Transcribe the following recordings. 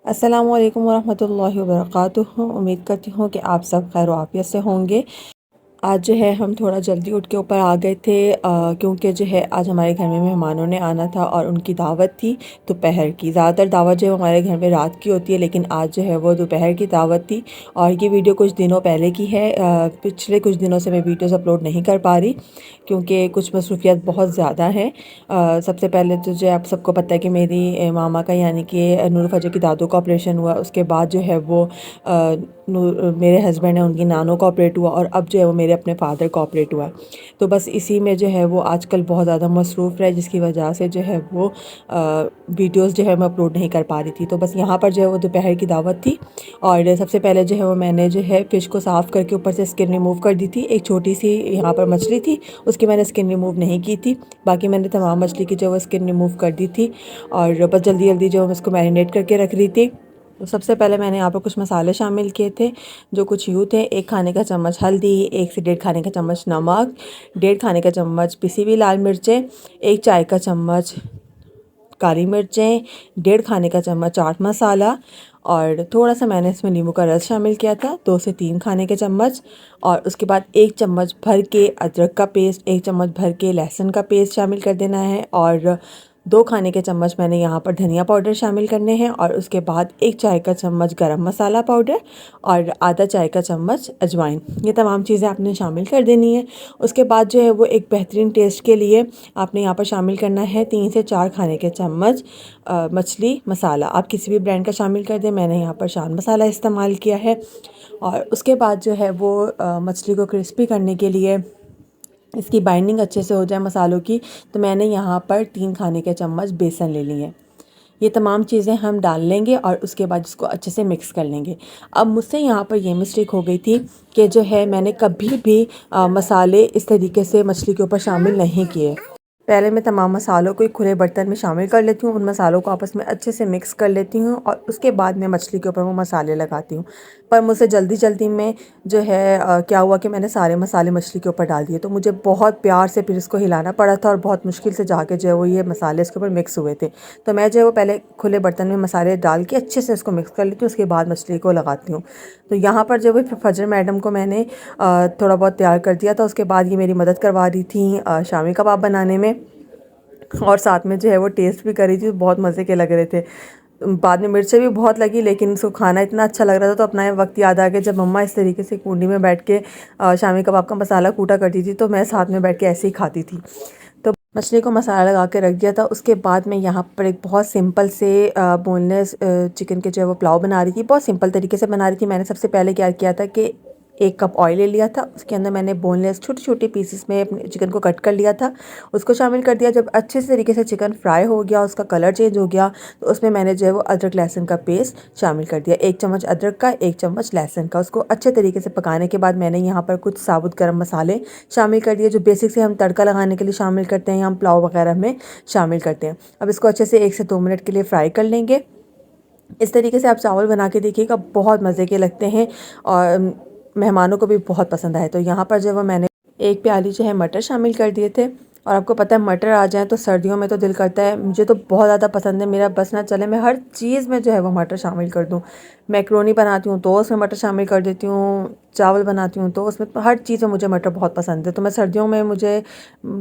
अस्सलामुअलैकुम वरहमतुल्लाहि वबरकातुहू। उम्मीद करती हूँ कि आप सब खैर आफियत से होंगे। आज जो है हम थोड़ा जल्दी उठ के ऊपर आ गए थे, क्योंकि जो है आज हमारे घर में मेहमानों ने आना था और उनकी दावत थी दोपहर की। ज़्यादातर दावत जो है हमारे घर में रात की होती है, लेकिन आज जो है वो दोपहर की दावत थी। और ये वीडियो कुछ दिनों पहले की है। पिछले कुछ दिनों से मैं वीडियोज़ अपलोड नहीं कर पा रही क्योंकि कुछ मसरूफियत बहुत ज़्यादा हैं। सबसे पहले तो जो आप सबको पता है कि मेरी मामा का यानी कि नूर फजर की दादू का ऑपरेशन हुआ। उसके बाद जो है वो मेरे हस्बैंड है उनकी नानों का ऑपरेट हुआ और अब जो है वो मेरे अपने फादर का ऑपरेट हुआ। तो बस इसी में जो है वो आजकल बहुत ज़्यादा मसरूफ़ रहे, जिसकी वजह से जो है वो वीडियोस जो है मैं अपलोड नहीं कर पा रही थी। तो बस यहाँ पर जो है वो दोपहर की दावत थी और सबसे पहले जो है वो मैंने जो है फ़िश को साफ़ करके ऊपर से स्किन रिमूव कर दी थी। एक छोटी सी यहाँ पर मछली थी, उसकी मैंने स्किन रिमूव नहीं की थी। बाकी मैंने तमाम मछली की जो वो स्किन रिमूव कर दी थी और बस जल्दी जल्दी जो मैं उसको मैरिनेट करके रख रही थी। तो सबसे पहले मैंने यहाँ पर कुछ मसाले शामिल किए थे जो कुछ यूँ थे। 1 खाने का चम्मच हल्दी, 1 से 1.5 खाने का चम्मच नमक, 1.5 खाने का चम्मच पिसी हुई लाल मिर्चें, 1 चाय का चम्मच काली मिर्चें, 1.5 खाने का चम्मच चाट मसाला और थोड़ा सा मैंने इसमें नींबू का रस शामिल किया था, 2 से 3 खाने के चम्मच। और उसके बाद 1 चम्मच भर के अदरक का पेस्ट, 1 चम्मच भर के लहसुन का पेस्ट शामिल कर देना है और 2 खाने के चम्मच मैंने यहाँ पर धनिया पाउडर शामिल करने हैं और उसके बाद 1 चाय का चम्मच गरम मसाला पाउडर और आधा चाय का चम्मच अजवाइन। ये तमाम चीज़ें आपने शामिल कर देनी है। उसके बाद जो है वो एक बेहतरीन टेस्ट के लिए आपने यहाँ पर शामिल करना है 3 से 4 खाने के चम्मच मछली मसाला। आप किसी भी ब्रांड का शामिल कर दें, मैंने यहाँ पर शान मसाला इस्तेमाल किया है। और उसके बाद जो है वो मछली को क्रिस्पी करने के लिए, इसकी बाइंडिंग अच्छे से हो जाए मसालों की, तो मैंने यहाँ पर 3 खाने के चम्मच बेसन ले लिए हैं। ये तमाम चीज़ें हम डाल लेंगे और उसके बाद इसको अच्छे से मिक्स कर लेंगे। अब मुझसे यहाँ पर ये मिस्टेक हो गई थी कि जो है मैंने कभी भी मसाले इस तरीके से मछली के ऊपर शामिल नहीं किए। पहले मैं तमाम मसालों को एक खुले बर्तन में शामिल कर लेती हूँ, उन मसालों को आपस में अच्छे से मिक्स कर लेती हूँ और उसके बाद मैं मछली के ऊपर वो मसाले लगाती हूँ। पर मुझसे जल्दी जल्दी में जो है क्या हुआ कि मैंने सारे मसाले मछली के ऊपर डाल दिए, तो मुझे बहुत प्यार से फिर इसको हिलाना पड़ा था और बहुत मुश्किल से जाके जो है वो ये मसाले इसके ऊपर मिक्स हुए थे। तो मैं जो है वो पहले खुले बर्तन में मसाले डाल के अच्छे से इसको मिक्स कर लेती हूँ, उसके बाद मछली को लगाती हूँ। तो यहाँ पर जो है फजर मैडम को मैंने थोड़ा बहुत तैयार कर दिया था। उसके बाद ये मेरी मदद करवा रही थी शामी कबाब बनाने में और साथ में जो है वो टेस्ट भी करी थी, बहुत मज़े के लग रहे थे। बाद में मिर्चें भी बहुत लगी, लेकिन उसको खाना इतना अच्छा लग रहा था तो अपना वक्त याद आ गया जब मम्मा इस तरीके से कूंडी में बैठ के शामी कबाब का मसाला कूटा करती थी, तो मैं साथ में बैठ के ऐसे ही खाती थी। तो मछली को मसाला लगा के रख दिया था। उसके बाद मैं यहाँ पर एक बहुत सिंपल से बोनलेस चिकन के जो है वो पुलाव बना रही थी। बहुत सिंपल तरीके से बना रही थी। मैंने सबसे पहले क्या किया था कि 1 कप ऑयल ले लिया था, उसके अंदर मैंने बोनलेस छोटे छोटे पीसेस में अपने चिकन को कट कर लिया था, उसको शामिल कर दिया। जब अच्छे से तरीके से चिकन फ्राई हो गया, उसका कलर चेंज हो गया, तो उसमें मैंने जो है वो अदरक लहसुन का पेस्ट शामिल कर दिया। 1 चम्मच अदरक का, 1 चम्मच लहसुन का। उसको अच्छे तरीके से पकाने के बाद मैंने यहाँ पर कुछ साबुत गर्म मसाले शामिल कर दिए जो बेसिक से हम तड़का लगाने के लिए शामिल करते हैं या हम पुलाव वगैरह में शामिल करते हैं। अब इसको अच्छे से 1 से 2 मिनट के लिए फ्राई कर लेंगे। इस तरीके से आप चावल बना के देखिएगा, बहुत मज़े के लगते हैं और मेहमानों को भी बहुत पसंद आए। तो यहाँ पर जो है मैंने 1 प्याली जो है मटर शामिल कर दिए थे। और आपको पता है मटर आ जाए तो सर्दियों में तो दिल करता है, मुझे तो बहुत ज़्यादा पसंद है, मेरा बस ना चले मैं हर चीज़ में जो है वो मटर शामिल कर दूँ। मैक्रोनी बनाती हूँ तो उसमें मटर शामिल कर देती हूँ, चावल बनाती हूँ तो उसमें हर चीज़ में मुझे मटर बहुत पसंद है। तो मैं सर्दियों में मुझे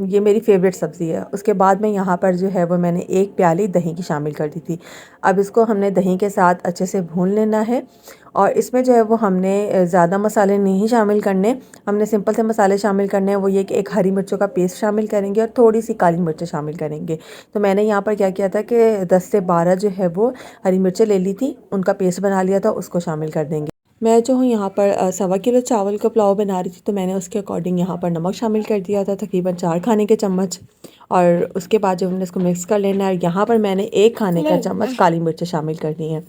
ये मेरी फेवरेट सब्ज़ी है। उसके बाद में यहाँ पर जो है वो मैंने 1 प्याली दही की शामिल कर दी थी। अब इसको हमने दही के साथ अच्छे से भून लेना है और इसमें जो है वो हमने ज़्यादा मसाले नहीं शामिल करने, हमने सिंपल से मसाले शामिल करने हैं। वो ये कि 1 हरी मिर्चों का पेस्ट शामिल करेंगे और थोड़ी सी काली मिर्चें शामिल करेंगे। तो मैंने यहाँ पर क्या किया था कि 10 से 12 जो है वो हरी मिर्चें ले ली थी, उनका पेस्ट बना लिया था, उसको शामिल कर देंगे। मैं जो हूँ यहाँ पर 1.25 किलो चावल का पुलाव बना रही थी, तो मैंने उसके अकॉर्डिंग यहाँ पर नमक शामिल कर दिया था, तकरीबन 4 खाने के चम्मच। और उसके बाद जब हमने इसको मिक्स कर लेना है, यहाँ पर मैंने 1 खाने का चम्मच काली मिर्चें शामिल कर दी हैं।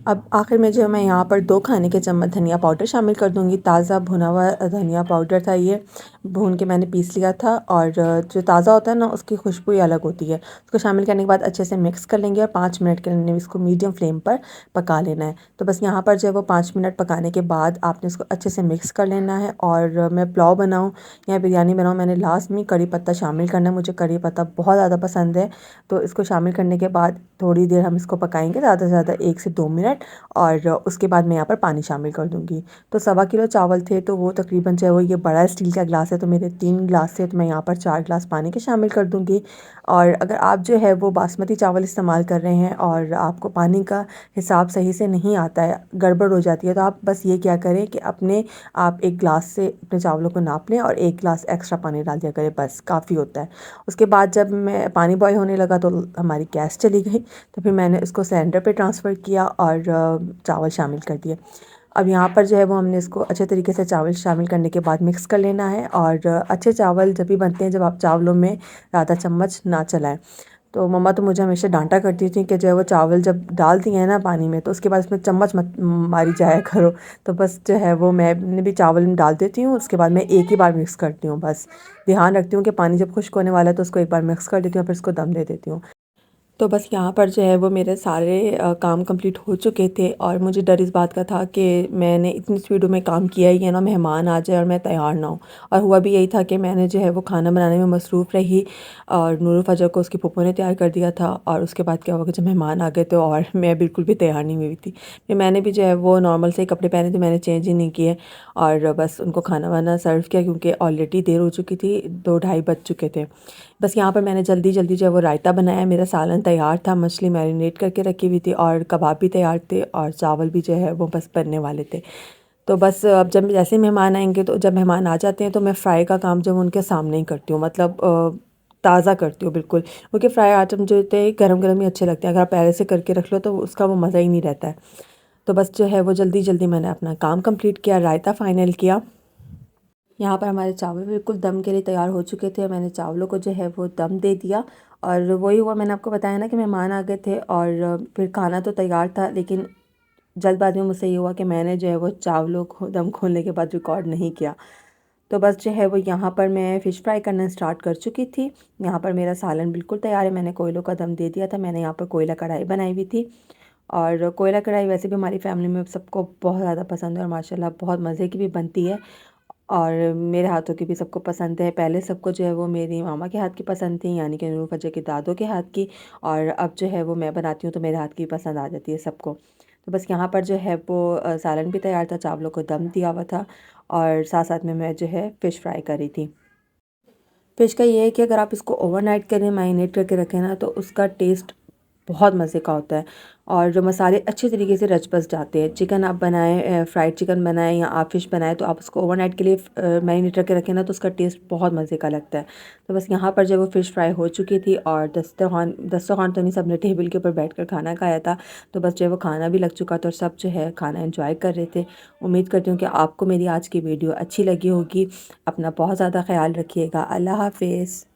अब आखिर में जो मैं यहाँ पर 2 खाने के चम्मच धनिया पाउडर शामिल कर दूँगी। ताज़ा भुना हुआ धनिया पाउडर था ये, भून के मैंने पीस लिया था और जो ताज़ा होता है ना उसकी खुशबू ही अलग होती है। उसको शामिल करने के बाद अच्छे से मिक्स कर लेंगे और 5 मिनट के लिए इसको मीडियम फ्लेम पर पका लेना है। तो बस यहाँ पर जो है वो 5 मिनट पकाने के बाद आपने इसको अच्छे से मिक्स कर लेना है। और मैं पुलाव बनाऊँ या बिरयानी बनाऊँ, मैंने लास्ट में करी पत्ता शामिल करना है। मुझे करी पत्ता बहुत ज़्यादा पसंद है, तो इसको शामिल करने के बाद थोड़ी देर हम इसको पकाएंगे, ज़्यादा से ज़्यादा 1 से 2 मिनट। और उसके बाद मैं यहाँ पर पानी शामिल कर दूँगी। तो 1.25 किलो चावल थे, तो वो तकरीबन जो है वो, ये बड़ा स्टील का गिलास है तो मेरे 3 गिलास थे, तो मैं यहाँ पर 4 गिलास पानी के शामिल कर दूँगी। और अगर आप जो है वो बासमती चावल इस्तेमाल कर रहे हैं और आपको पानी का हिसाब सही से नहीं आता है, गड़बड़ हो जाती है, तो आप बस ये क्या करें कि आप 1 गिलास से अपने चावलों को नाप लें और 1 गिलास एक्स्ट्रा पानी डाल दिया करें, बस काफ़ी होता है। उसके बाद जब मैं पानी बॉयल होने लगा तो हमारी गैस चली गई, तो फिर मैंने इसको सिलेंडर पे ट्रांसफ़र किया और चावल शामिल कर दिए। अब यहाँ पर जो है वो हमने इसको अच्छे तरीके से चावल शामिल करने के बाद मिक्स कर लेना है। और अच्छे चावल जब भी बनते हैं जब आप चावलों में ज़्यादा चम्मच ना चलाएं। तो मम्मा तो मुझे हमेशा डांटा करती थी कि जो है वो चावल जब डाल दिए हैं ना पानी में, तो उसके बाद उसमें चम्मच मत मारी जाया करो। तो बस जो है वो मैंने भी चावल में डाल देती हूँ, उसके बाद मैं एक ही बार मिक्स करती हूँ। बस ध्यान रखती हूँ कि पानी जब खुश्क होने वाला है तो उसको एक बार मिक्स कर देती हूँ, फिर उसको दम दे देती हूँ। तो बस यहाँ पर जो है वो मेरे सारे काम कंप्लीट हो चुके थे और मुझे डर इस बात का था कि मैंने इतनी स्पीडों में काम किया ही है ना, मेहमान आ जाए और मैं तैयार ना हूँ। और हुआ भी यही था कि मैंने जो है वो खाना बनाने में मसरूफ़ रही और नूर फ़जर को उसकी फूफो ने तैयार कर दिया था। और उसके बाद क्या हुआ कि जब मेहमान आ गए तो और मैं बिल्कुल भी तैयार नहीं हुई थी। फिर मैंने भी जो है वो नॉर्मल से कपड़े पहने थे, मैंने चेंज ही नहीं किए और बस उनको खाना वाना सर्व किया, क्योंकि ऑलरेडी देर हो चुकी थी, 2 ढाई बज चुके थे। बस यहाँ पर मैंने जल्दी जल्दी जो है वो रायता बनाया, मेरा सालन तैयार था, मछली मैरिनेट करके रखी हुई थी और कबाब भी तैयार थे और चावल भी जो है वो बस बनने वाले थे। तो बस अब जब जैसे ही मेहमान आएंगे, तो जब मेहमान आ जाते हैं तो मैं फ्राई का काम जो उनके सामने ही करती हूँ, मतलब ताज़ा करती हूँ बिल्कुल, क्योंकि फ्राई आइटम जो होते हैं गरम गरम ही अच्छे लगते हैं, अगर आप पहले से करके रख लो तो उसका वो मज़ा ही नहीं रहता है। तो बस जो है वो जल्दी जल्दी मैंने अपना काम कंप्लीट किया, रायता फ़ाइनल किया। यहाँ पर हमारे चावल बिल्कुल दम के लिए तैयार हो चुके थे, मैंने चावलों को जो है वो दम दे दिया। और वही हुआ, मैंने आपको बताया ना कि मेहमान आ गए थे और फिर खाना तो तैयार था, लेकिन जल्दबाज़ी में मुझसे ये हुआ कि मैंने जो है वो चावलों को दम खोलने के बाद रिकॉर्ड नहीं किया। तो बस जो है वो यहाँ पर मैं फ़िश फ्राई करना स्टार्ट कर चुकी थी। यहाँ पर मेरा सालन बिल्कुल तैयार है, मैंने कोयलों का दम दे दिया था, मैंने यहाँ पर कोयला कढ़ाई बनाई हुई थी। और कोयला कढ़ाई वैसे भी हमारी फैमिली में सबको बहुत ज़्यादा पसंद है और माशाल्लाह बहुत मज़े की भी बनती है और मेरे हाथों की भी सबको पसंद है। पहले सबको जो है वो मेरी मामा के हाथ की पसंद थी, यानी कि नूर फजर के दादों के हाथ की, और अब जो है वो मैं बनाती हूँ तो मेरे हाथ की पसंद आ जाती है सबको। तो बस यहाँ पर जो है वो सालन भी तैयार था, चावलों को दम दिया हुआ था और साथ साथ में मैं जो है फ़िश फ्राई करी थी। फ़िश का ये है कि अगर आप इसको ओवरनाइट करें, मैरिनेट करके रखें ना, तो उसका टेस्ट बहुत मज़े का होता है और जो मसाले अच्छे तरीके से रच बस जाते हैं। चिकन आप बनाएं, फ्राइड चिकन बनाएं या आप फ़िश बनाएं, तो आप उसको ओवरनाइट के लिए मैरिनेट करके रखें ना, तो उसका टेस्ट बहुत मज़े का लगता है। तो बस यहाँ पर जब वो फ़िश फ्राई हो चुकी थी और दस्तरखान दस्तरखान तो नहीं, सबने टेबल के ऊपर बैठ कर खाना खाया था। तो बस जो है वो खाना भी लग चुका था और सब जो है खाना एंजॉय कर रहे थे। उम्मीद करती हूँ कि आपको मेरी आज की वीडियो अच्छी लगी होगी। अपना बहुत ज़्यादा ख्याल रखिएगा। अल्लाह हाफ़िज़।